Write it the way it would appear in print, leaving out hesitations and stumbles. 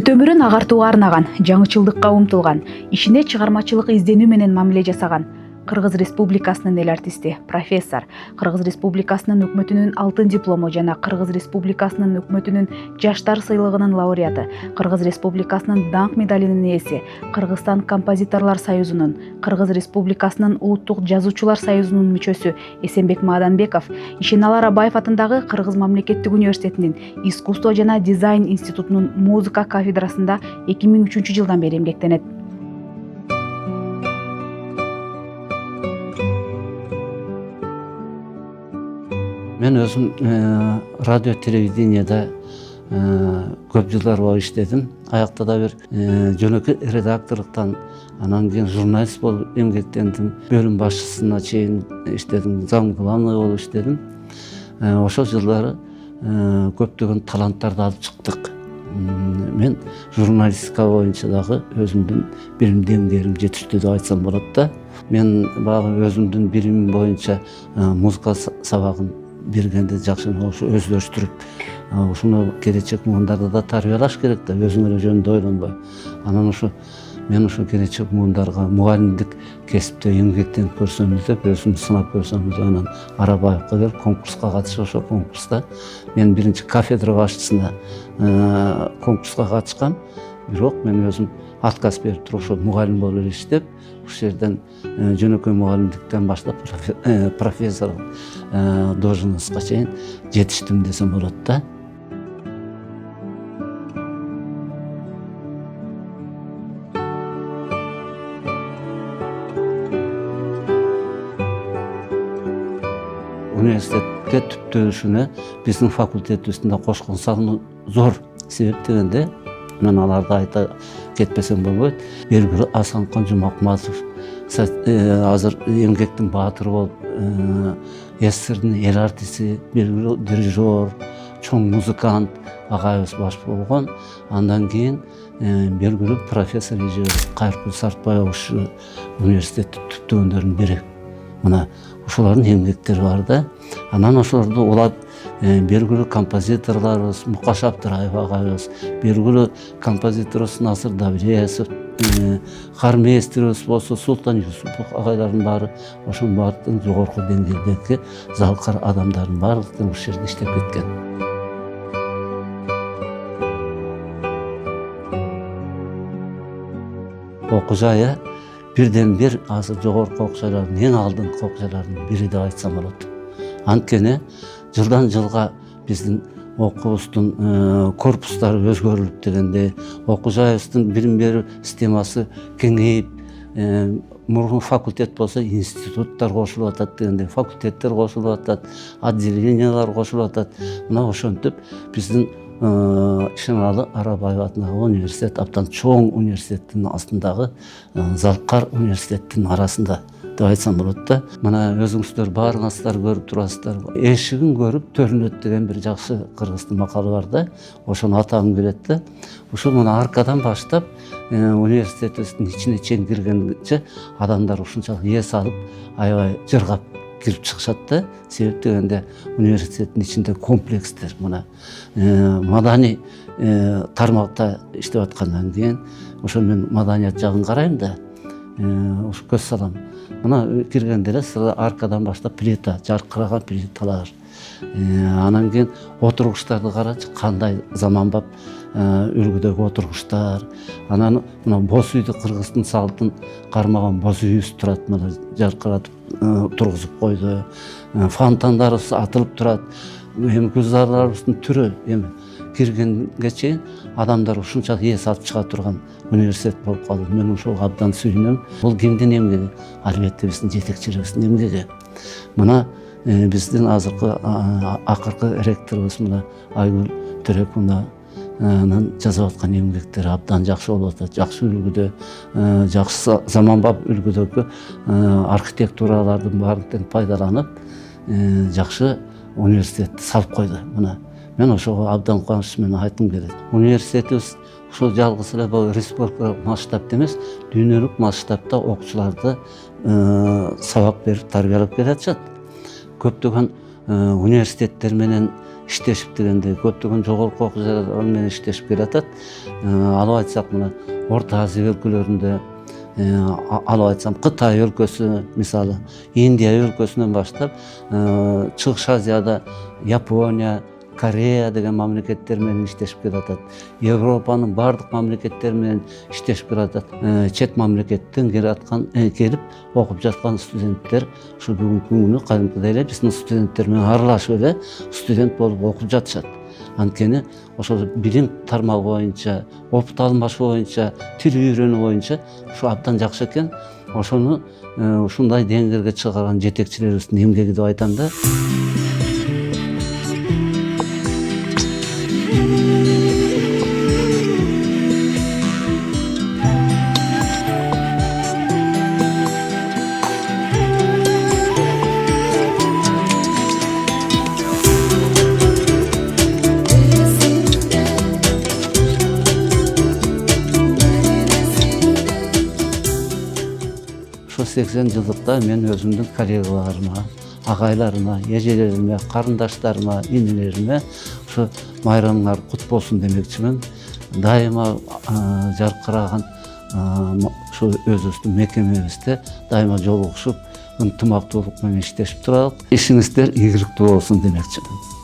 Бүт өмүрүн агартууга арнаган, жаңычылдыкка умтулган, ишине чыгармачылык изденүү менен мамиле жасаган Кыргыз Республикасынын эл артисти, профессор, Кыргыз Республикасынын өкмөтүнүн алтын диплому жана Кыргыз Республикасынын өкмөтүнүн жаштар сыйлыгынын лауреаты, Кыргыз Республикасынын даңк медалинин ээси, Кыргызстан композиторлор союзунун, Кыргыз Республикасынын улуттук жазуучулар союзунун мүчөсү Эсенбек Мааданбеков Ишеналы Арабаев атындагы Кыргыз мамлекеттик университетинин искусство жана дизайн институтунун музыка кафедрасында 2003 жылдан бери эмгектенет. Мен өзüm радио телевидениеде көп жылдар бою иштедим. Аякта да бир жөнөкөй редакторлуктан, анан кийин журналист болуп эмгектендим. Бөлүм башчысына чейин иштедим, зам главный болуп иштедим. Ошол жылдары көптөгөн таланттарды алып чыктык. Мен журналистика боюнча дагы өзүмдүн билим деңгээлим жетиштүү деп айтсам болот да. Мен баягы өзүмдүн билимим боюнча музыка сабагын бергенде жакшы өздөштүрүп, ушуну келечек муундарда да тарбиялаш керек да, өзүң эле жөнүндө ойлонбой. Анан мен келечек муундарга мугалимдик кесипте эмгектенип көрсөмүз деп, өзүмдү сынап көрсөмүз деп, анан Арабаевка келип конкурска катышып, ошол конкурста мен биринчи кафедра башчысына конкурска катышкам. Бирок мен өзүм отказ берип туруп ошол мугалим болуп эле иштеп, ушул жерден жөнөкөй мугалимдиктен баштап профессор должностька чейин жетиштим десем болот да. Университетке түптөлүшүнө биздин факультетибиздин да кошкон салымы зор. Себеп дегенде, мен аларды айта кетпесем болбойт. Белгилүү Асанкан Жумакматов азыр эмгектин баатыры болуп, СССРдин эл артисти, белгилүү дирижер, чоң музыкант агайыбыз баш болгон. Андан кийин белгилүү профессор Кайыркүл Сартбаев ушу университетти түптөгөндөрдүн бири. Мына ошолордун эмгектери бар да. Анан ошолорду улап белгилүү композиторлорубуз Мукаш Абдыраев агайыбыз, белгилүү композиторубуз Насыр Давлесов, кармейстерибиз болсо Султан Юсупов агайлардын баары, ошонун баардыгы жогорку деңгээлдеги залкар адамдардын баардыгы ушул жерде иштеп кеткен. Окуу жайы бирден бир азыр жогорку окуу жайлардын эң алдыңкы окуу жайлардын бири деп айтсам болот. Анткени жылдан жылга биздин окуубуздун корпустары өзгөрүлүп дегенде, окуу жайыбыздын билим берүү системасы кеңейип, мурун факультет болсо институттар кошулуп атат дегенде, факультеттер кошулуп атат, отделениялар кошулуп атат. Мына ошентип биздин Ишеналы Арабаев атындагы университет абдан чоң университеттин астындагы залкар университеттин арасында деп айтсам болот да. Мына өзүңүздөр баарыңыздар көрүп турасыздар. Эшигин көрүп төрүнөт деген бир жакшы кыргыздын макалы бар да. Ошону атагым келет да. Ошол мына аркадан баштап университетибиздин ичине чейин киргенче адамдар ушунчалык эс алып, аябай жыргап кирип чыгышат да. Себеп дегенде университеттин ичинде комплекстер, мына маданий тармакта иштеп аткандан кийин ошо мен маданият жагын карайм да. Ушу көз салам. Мына киргенде эле аркадан баштап плита, жаркыраган плиталар. Анан кийин отургучтарды карачы, кандай заманбап үлгүдөгү отургучтар. Анан мына боз үйдү Кыргыздын салтын кармаган боз үйүбүз турат, мына жаркыратып тургузуп койду. Фонтандарыбыз атылып турат. Гүлзарларыбыздын түрү эми киргенге чейин адамдар ушунчалык эс алып чыга турган университет болуп калды. Мен ошого абдан сүйүнөм. Бул кимдин эмгеги? Албетте биздин жетекчилигибиздин эмгеги. Мына биздин азыркы акыркы ректорубуз мына Айгүл Төрөкунанын жазып аткан эмгектери абдан жакшы болуп атат. Жакшы үлгүдө, жакшы заманбап үлгүдөгү архитектуралардын баарын пайдаланып, жакшы университетти салып койду. Мына мен ошого абдан кубанычты менен айткым келет. Университетибиз ошол жалгыз эле бул республикалык масштабта эмес, дүйнөлүк масштабта окуучуларды сабак берип тарбиялап келе атышат. Көптөгөн университеттер менен иштешип дегенде көптөгөн жогорку окуу жайлар менен иштешип келатат. Алып айтсак мына Орто Азия өлкөлөрүндө, алып айтсам Кытай өлкөсү, мисалы Индия өлкөсүнөн баштап Чыгыш Азияда Япония, Корея деген мамлекеттер менен иштешип келатат. Европанын бардык мамлекеттери менен иштешип келатат. Чет мамлекеттен келип окуп жаткан студенттер ушу бүгүнкү күнү кадимкидей эле биздин студенттер менен аралашып эле студент болуп окуп жатышат. Анткени ошол билим тармагы боюнча, опыт алмашуу боюнча, тил үйрөнүү боюнча ушу абдан жакшы экен. Ошону ушундай деңгээлге чыгарган жетекчилерибиздин эмгеги деп айтам да. Ошо 80 жылдыкта мен өзүмдүн коллегаларыма, агайларыма, эжелериме, карындаштарыма, инилериме ушу майрамыңар кут болсун демекчимин. Дайыма жаркыраган ушу өзүбүздүн мекемебизде дайыма жолугушуп, ынтымактуулук менен иштешип туралык. Ишиңиздер ийгиликтүү болсун демекчимин.